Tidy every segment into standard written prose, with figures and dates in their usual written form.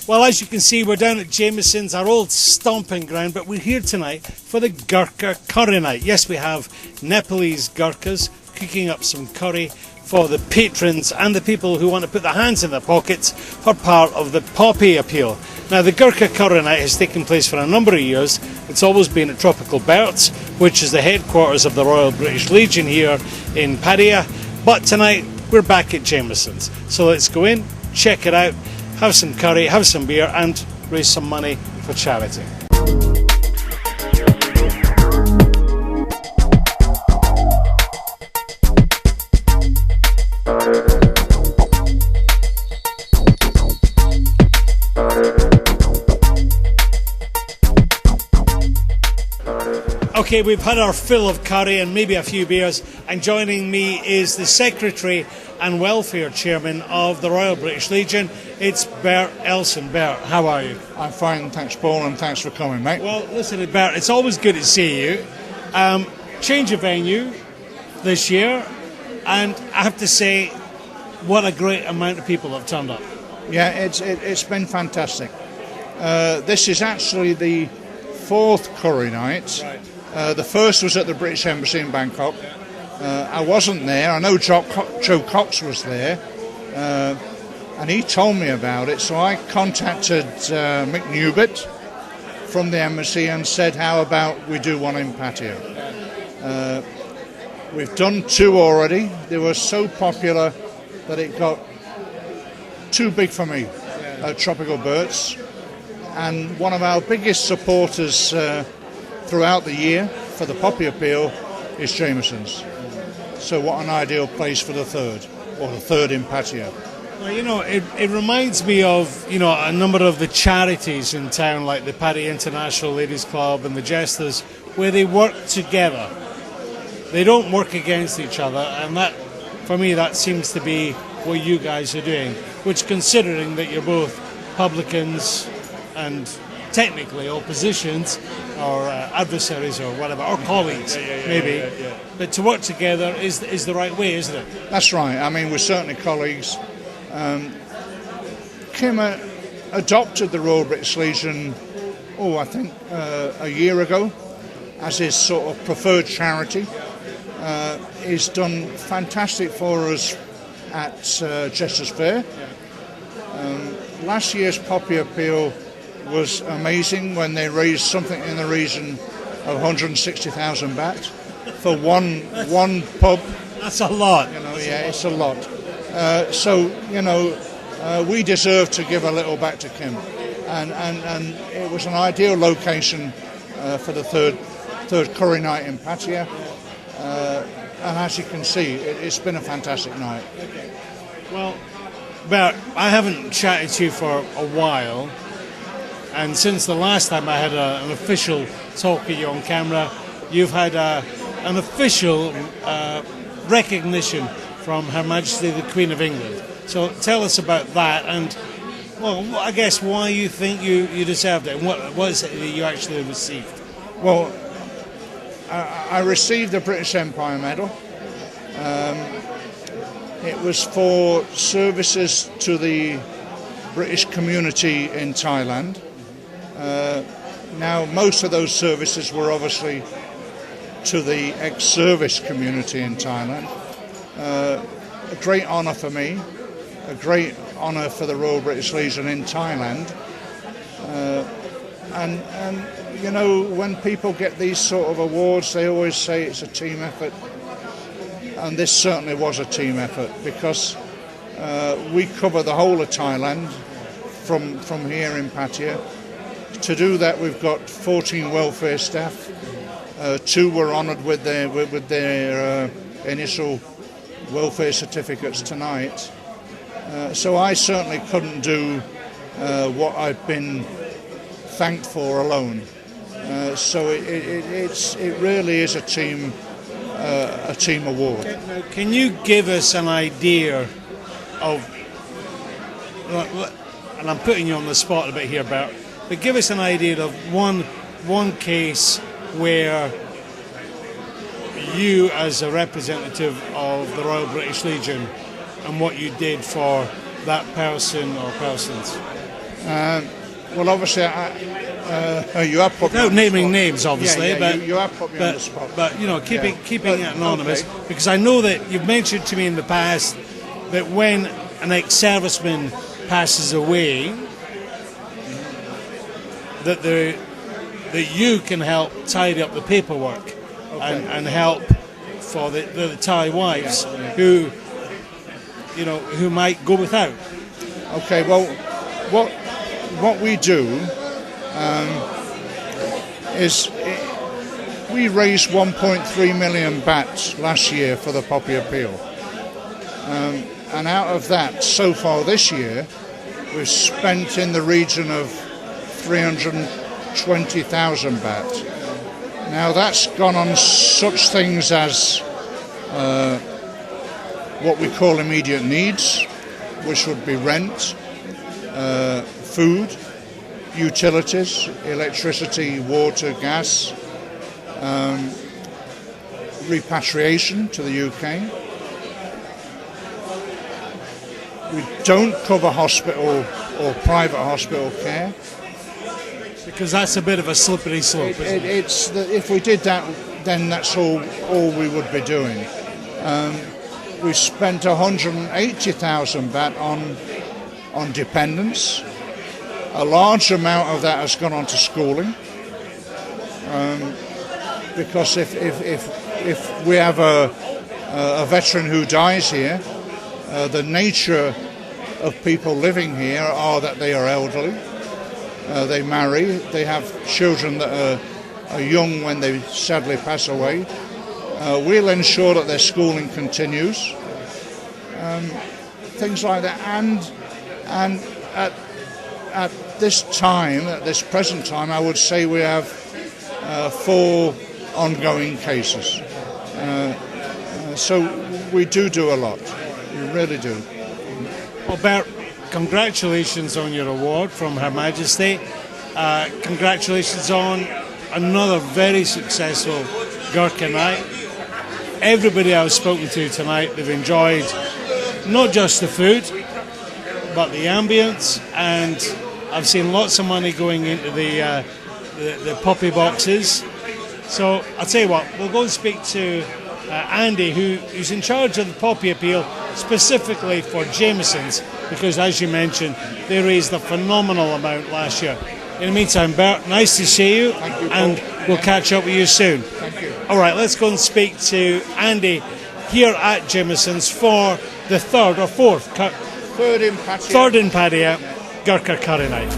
Well, as you can see, we're down at Jameson's, our old stomping ground, but we're here tonight for the Gurkha curry night. Yes, we have Nepalese Gurkhas cooking up some curry for the patrons and the people who want to put their hands in their pockets for part of the poppy appeal. Now, the Gurkha curry night has taken place for a number of years. It's always been at Tropical Berts, which is the headquarters of the Royal British Legion here in Pattaya. But tonight, we're back at Jameson's. So let's go in, check it out, have some curry, have some beer, and raise some money for charity. Okay, we've had our fill of curry and maybe a few beers, and joining me is the Secretary and Welfare Chairman of the Royal British Legion. It's Bert Elson. Bert, how are you? I'm fine, thanks Paul, and thanks for coming, mate. Well, listen, Bert, it's always good to see you. Change of venue this year, and I have to say, what a great amount of people have turned up. Yeah, it's been fantastic. This is actually the fourth curry night. Right. The first was at the British Embassy in Bangkok. I wasn't there. I know Joe Cox was there, and he told me about it. So I contacted Mick Newbert from the embassy and said, how about we do one in Pattaya? We've done two already. They were so popular that it got too big for me at Tropical Berts. And one of our biggest supporters throughout the year for the Poppy Appeal is Jameson's. So what an ideal place for the third in Pattaya. Well, you know, it reminds me of, you know, a number of the charities in town, like the Pattaya International Ladies Club and the Jesters, where they work together. They don't work against each other, and that, for me, that seems to be what you guys are doing, which, considering that you're both publicans and technically oppositions or adversaries or whatever, or colleagues, maybe. But to work together is the right way, isn't it? That's right. I mean, we're certainly colleagues. Kim adopted the Royal British Legion, I think a year ago, as his sort of preferred charity. He's done fantastic for us at Jester's Fair. Last year's Poppy Appeal was amazing when they raised something in the region of 160,000 baht for one pub. That's a lot. You know, yeah, it's a lot. So you know, we deserve to give a little back to Kim, and it was an ideal location for the third curry night in Pattaya. And as you can see, it's been a fantastic night. Well, Bert, I haven't chatted to you for a while. And since the last time I had an official talk with you on camera, you've had an official recognition from Her Majesty the Queen of England. So tell us about that, and, well, I guess why you think you deserved it, and what is it that you actually received? Well, I received the British Empire Medal. It was for services to the British community in Thailand. Now, most of those services were obviously to the ex-service community in Thailand. A great honour for me, a great honour for the Royal British Legion in Thailand. And you know, when people get these sort of awards, they always say it's a team effort. And this certainly was a team effort, because we cover the whole of Thailand from here in Pattaya. To do that, we've got 14 welfare staff. 2 were honoured with their initial welfare certificates tonight. So I certainly couldn't do what I've been thanked for alone. So it really is a team award. Can you give us an idea of, and I'm putting you on the spot a bit here, Bert, but give us an idea of one case where you, as a representative of the Royal British Legion, and what you did for that person or persons? Well, obviously, you have put me Without on the naming spot. names, obviously, Yeah, but you have put me on the spot. But you know, keeping it anonymous, okay. because I know that you've mentioned to me in the past that when an ex-serviceman passes away, that you can help tidy up the paperwork and help for the Thai wives who might go without. Okay, well, what we do is we raised 1.3 million baht last year for the Poppy Appeal. And out of that, so far this year, we've spent in the region of 320,000 baht. Now that's gone on such things as what we call immediate needs, which would be rent, food, utilities, electricity, water, gas, repatriation to the UK. We don't cover hospital or private hospital care. Because that's a bit of a slippery slope, isn't it? If we did that, then that's all we would be doing. We spent 180,000 baht on dependents. A large amount of that has gone on to schooling. Because if we have a veteran who dies here, the nature of people living here are that they are elderly. They marry, they have children that are young when they sadly pass away. We'll ensure that their schooling continues. Things like that. And at this time, at this present time, I would say we have 4 ongoing cases. So we do a lot. We really do. Well, Bert, congratulations on your award from Her Majesty. Congratulations on another very successful Gurkha night. Everybody I've spoken to tonight, they've enjoyed not just the food, but the ambience, and I've seen lots of money going into the poppy boxes. So I'll tell you what, we'll go and speak to Andy, who's in charge of the Poppy Appeal specifically for Jameson's, because as you mentioned, they raised a phenomenal amount last year. In the meantime, Bert, nice to see you. Thank you, and Paul. we'll catch up with you soon. Thank you. All right, let's go and speak to Andy here at Jameson's for the third in Pattaya Gurkha Curry Night.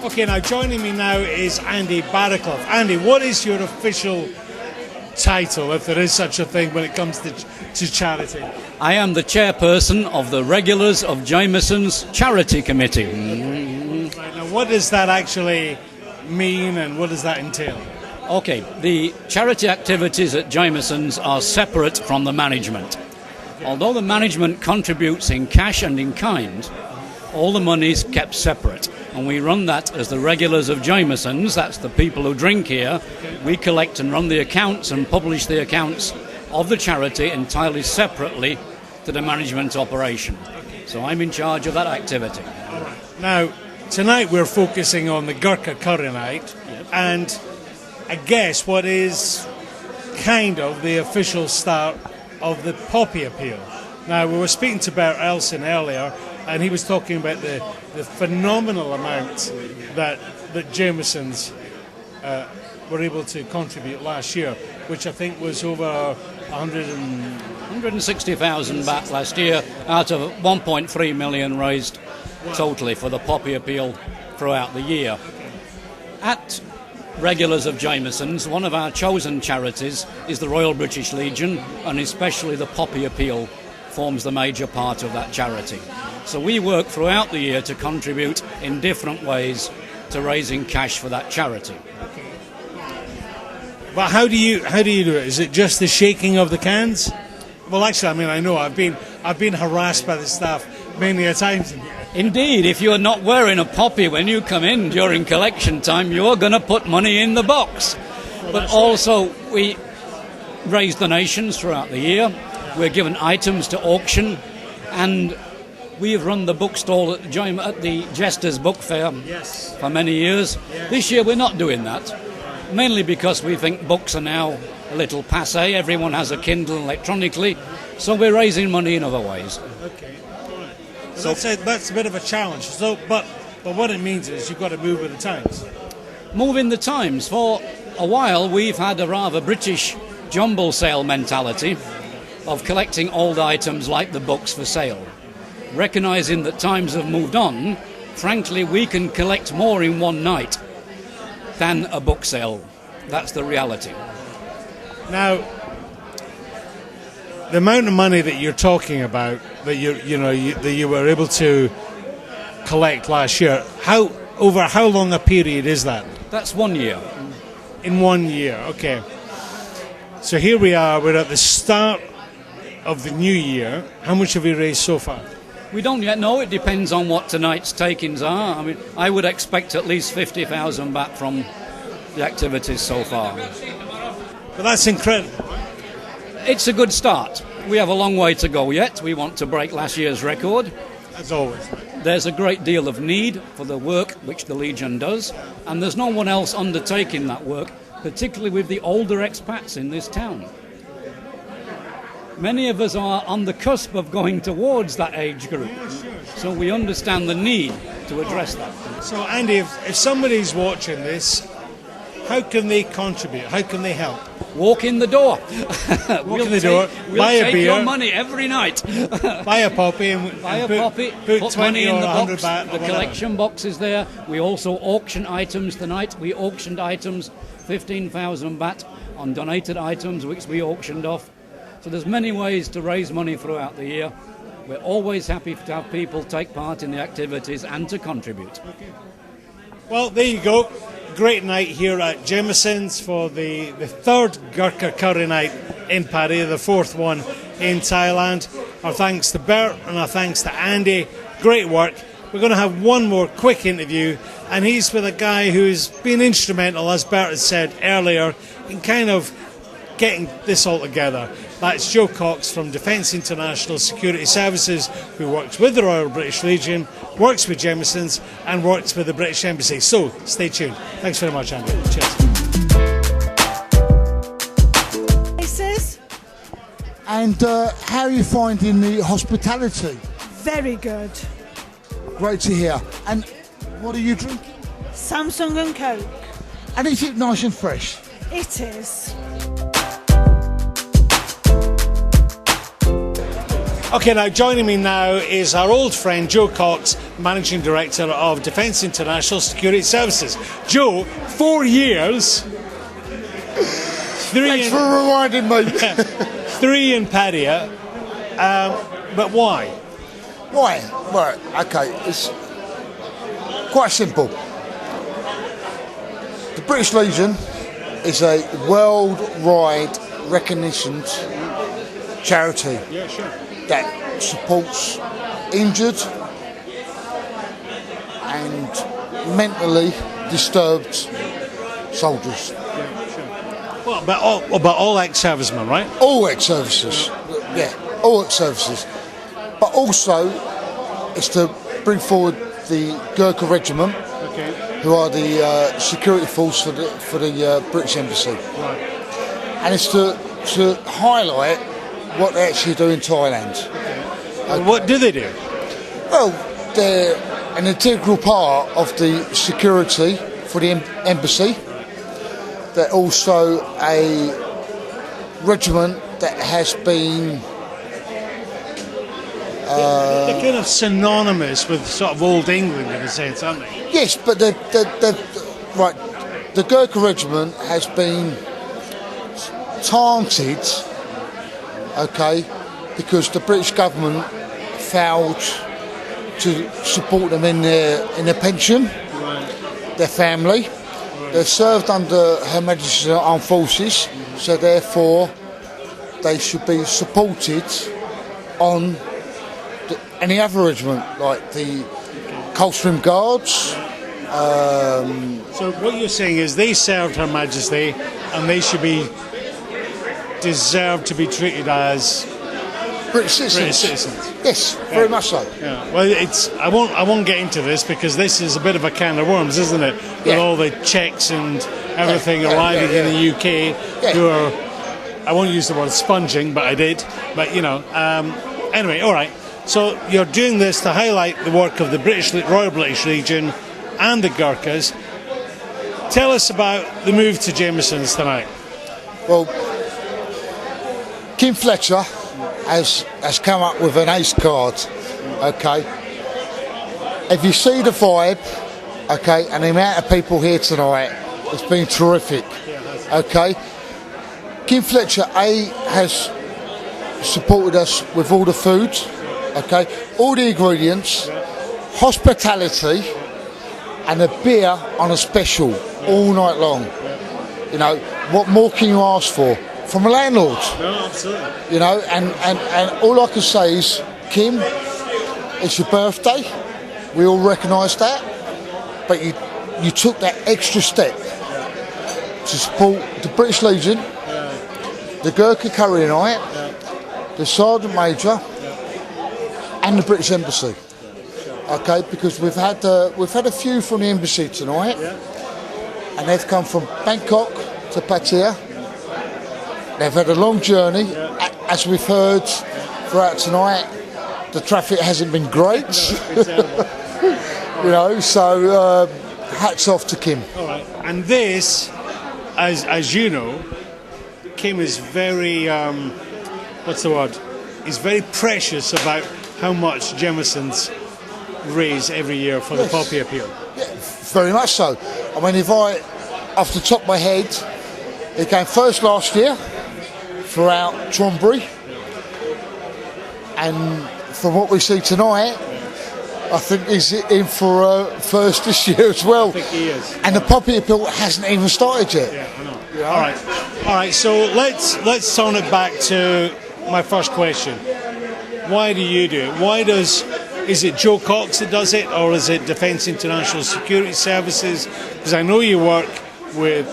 Okay, now joining me now is Andy Barraclough. Andy, what is your official title, if there is such a thing, when it comes to charity? I am the chairperson of the Regulars of Jameson's Charity Committee. Right, now, what does that actually mean and what does that entail? Okay, the charity activities at Jameson's are separate from the management. Although the management contributes in cash and in kind, all the money is kept separate. And we run that as the Regulars of Jameson's, that's the people who drink here. We collect and run the accounts and publish the accounts of the charity entirely separately to the management operation. So I'm in charge of that activity. All right. Now, tonight we're focusing on the Gurkha Curry Night, and I guess what is kind of the official start of the Poppy Appeal. Now, we were speaking to Bert Elson earlier, and he was talking about the phenomenal amount that Jameson's were able to contribute last year, which I think was over 160,000 baht last year out of 1.3 million raised totally for the Poppy Appeal throughout the year. At Regulars of Jameson's, one of our chosen charities is the Royal British Legion, and especially the Poppy Appeal forms the major part of that charity. So we work throughout the year to contribute in different ways to raising cash for that charity. But how do you do it? Is it just the shaking of the cans? Well, actually, I mean, I know I've been harassed by the staff many a times. Indeed, if you're not wearing a poppy when you come in during collection time, you're going to put money in the box. But also, we raise donations throughout the year. We're given items to auction, and we've run the bookstall at the Jester's Book Fair for many years. Yes. This year we're not doing that, mainly because we think books are now a little passé. Everyone has a Kindle electronically, so we're raising money in other ways. Okay. So that's a bit of a challenge. So, but what it means is you've got to move with the times. Move in the times. For a while, we've had a rather British jumble sale mentality of collecting old items like the books for sale. Recognising that times have moved on, frankly, we can collect more in one night than a book sale. That's the reality. Now, the amount of money that you're talking about that you were able to collect last year, over how long a period is that? That's 1 year. In 1 year, okay. So here we are, we're at the start of the new year. How much have we raised so far? We don't yet know. It depends on what tonight's takings are. I mean, I would expect at least 50,000 back from the activities so far. But that's incredible. It's a good start. We have a long way to go yet. We want to break last year's record. As always. There's a great deal of need for the work which the Legion does, and there's no one else undertaking that work, particularly with the older expats in this town. Many of us are on the cusp of going towards that age group, so we understand the need to address that. So, Andy, if somebody's watching this, how can they contribute? How can they help? Walk in the door. Walk in the door, buy a beer. We'll take your money every night. Buy a poppy and put 20 money in or the 100 box. baht. The collection box is there. We also auction items tonight. We auctioned items, 15,000 baht on donated items, which we auctioned off. So there's many ways to raise money throughout the year. We're always happy to have people take part in the activities and to contribute. Okay. Well, there you go. Great night here at Jameson's for the third Gurkha curry night in Pattaya, the fourth one in Thailand. Our thanks to Bert and our thanks to Andy. Great work. We're going to have one more quick interview, and he's with a guy who's been instrumental, as Bert has said earlier, in kind of getting this all together. That's Joe Cox from Defence International Security Services, who works with the Royal British Legion, works with Jameson's, and works with the British Embassy. So, stay tuned. Thanks very much, Andy. Cheers. Places? And how are you finding the hospitality? Very good. Great to hear. And what are you drinking? Samsung and Coke. And is it nice and fresh? It is. Okay, now joining me now is our old friend Joe Cox, Managing Director of Defence International Security Services. Joe, 4 years. Thanks for reminding me. 3 in Pattaya. But why? Why? Right, okay, it's quite simple. The British Legion is a worldwide recognised charity. Yeah, sure. That supports injured and mentally disturbed soldiers. Yeah, sure. Well, but all ex-servicemen, right? All ex-services, yeah, all ex-services. But also, it's to bring forward the Gurkha regiment, who are the security force for the British Embassy. Right. And it's to highlight what they actually do in Thailand. Well, what do they do? Well, they're an integral part of the security for the embassy. They're also a regiment that has been... they're kind of synonymous with sort of old England in a sense, aren't they? Yes, but they're right. The Gurkha regiment has been taunted, okay, because the British government failed to support them in their pension, their family, They're served under Her Majesty's Armed Forces, so therefore they should be supported on any other regiment, like the Coldstream Guards. So what you're saying is they served Her Majesty, and they should be deserved to be treated as British citizens. British citizens. Yes, very much so. Yeah. Well, I won't get into this because this is a bit of a can of worms, isn't it? With Yeah. all the checks and everything Yeah, arriving yeah, in the UK, Yeah. who are, I won't use the word sponging, but I did. But you know, anyway, all right. So you're doing this to highlight the work of the Royal British Legion and the Gurkhas. Tell us about the move to Jameson's tonight. Well, Kim Fletcher has come up with an ace card, okay? If you see the vibe, okay, and the amount of people here tonight, it's been terrific, okay? Kim Fletcher, has supported us with all the food, okay, all the ingredients, hospitality, and a beer on a special all night long. You know, what more can you ask for from a landlord? No, absolutely. You know, and all I can say is, Kim, it's your birthday. We all recognise that, but you took that extra step to support the British Legion, the Gurkha Curry Night, the Sergeant Major, and the British Embassy. Okay, because we've had a few from the embassy tonight, and they've come from Bangkok to Pattaya. They've had a long journey, as we've heard throughout tonight. The traffic hasn't been great, you know. So hats off to Kim. All right, and this, as you know, Kim is very what's the word? He's very precious about how much Jameson's raise every year for the Poppy Appeal. Yeah, very much so. I mean, if I, off the top of my head, he came first last year throughout Chonburi, and from what we see tonight, I think he's in for first this year as well. I think he is. And the Poppy Appeal hasn't even started yet. Yeah, I know. Yeah. All right. So let's turn it back to my first question. Why do you do it? Is it Joe Cox that does it, or is it Defence International Security Services? Because I know you work with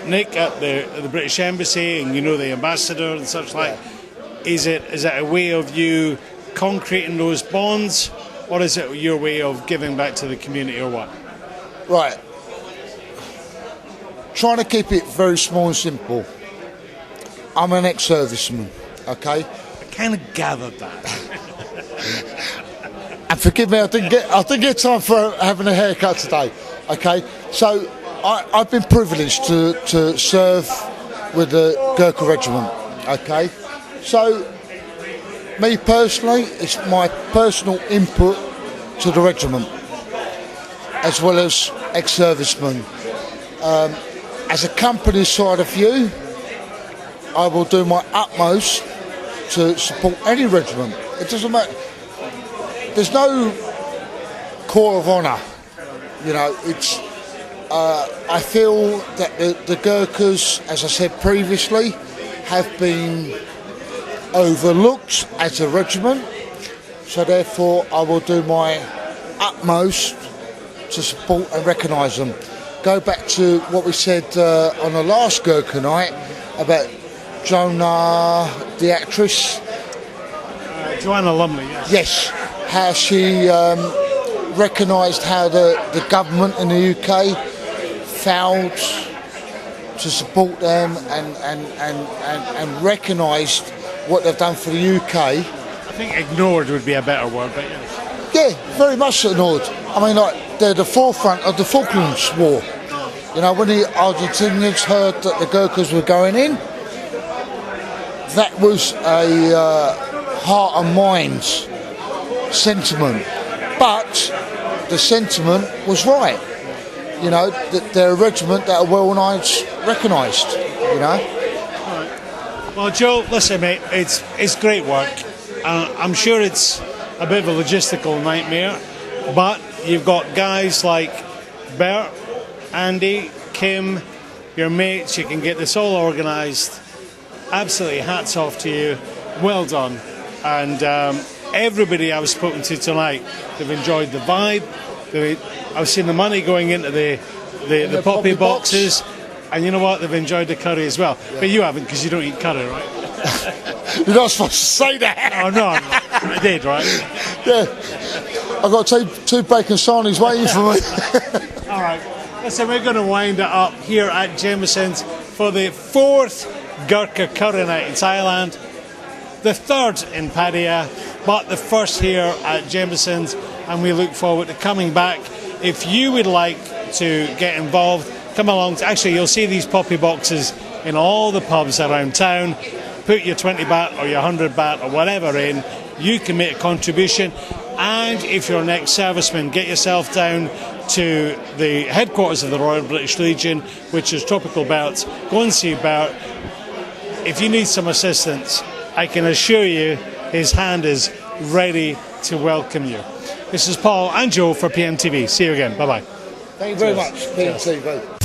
Nick at the British Embassy, and you know the ambassador and such like. Is it a way of you concreting those bonds, or is it your way of giving back to the community, or what? Right. Trying to keep it very small and simple. I'm an ex-serviceman, okay? I kind of gathered that. And forgive me, I didn't get time for having a haircut today. Okay, so I've been privileged to serve with the Gurkha regiment. Okay, so me personally, it's my personal input to the regiment, as well as ex-servicemen. As a company side of view, I will do my utmost to support any regiment. It doesn't matter. There's no Corps of Honour, you know. It's. I feel that the Gurkhas, as I said previously, have been overlooked as a regiment. So therefore, I will do my utmost to support and recognise them. Go back to what we said on the last Gurkha night about Jonah, the actress. Joanna Lumley, yes. Yes. How she recognised how the government in the UK failed to support them and recognised what they've done for the UK. I think ignored would be a better word, but yes. Yeah, very much ignored. I mean, like, they're the forefront of the Falklands War. You know, when the Argentinians heard that the Gurkhas were going in, that was a heart and mind sentiment, but the sentiment was right. You know, that they're a regiment that are well recognised. You know. Right. Well, Joe, listen, mate, it's great work. I'm sure it's a bit of a logistical nightmare, but you've got guys like Bert, Andy, Kim, your mates, you can get this all organised. Absolutely, hats off to you. Well done. And everybody I've spoken to tonight, they've enjoyed the vibe. I've seen the money going into the poppy boxes. And you know what? They've enjoyed the curry as well. Yeah. But you haven't, because you don't eat curry, right? You're not supposed to say that. Oh, no, I did, right? Yeah. I've got two bacon sarnies waiting for me. All right. Listen, we're going to wind it up here at Jameson's for the 4th Gurkha Curry Night in Thailand. The 3rd in Pattaya, but the 1st here at Jameson's. And we look forward to coming back. If you would like to get involved, come along. Actually, you'll see these poppy boxes in all the pubs around town. Put your 20 baht or your 100 baht or whatever in. You can make a contribution. And if you're an ex-serviceman, get yourself down to the headquarters of the Royal British Legion, which is Tropical Belt. Go and see Bert. If you need some assistance, I can assure you his hand is ready to welcome you. This is Paul and Joe for PMTV. See you again. Bye-bye. Thank you very much, PMTV.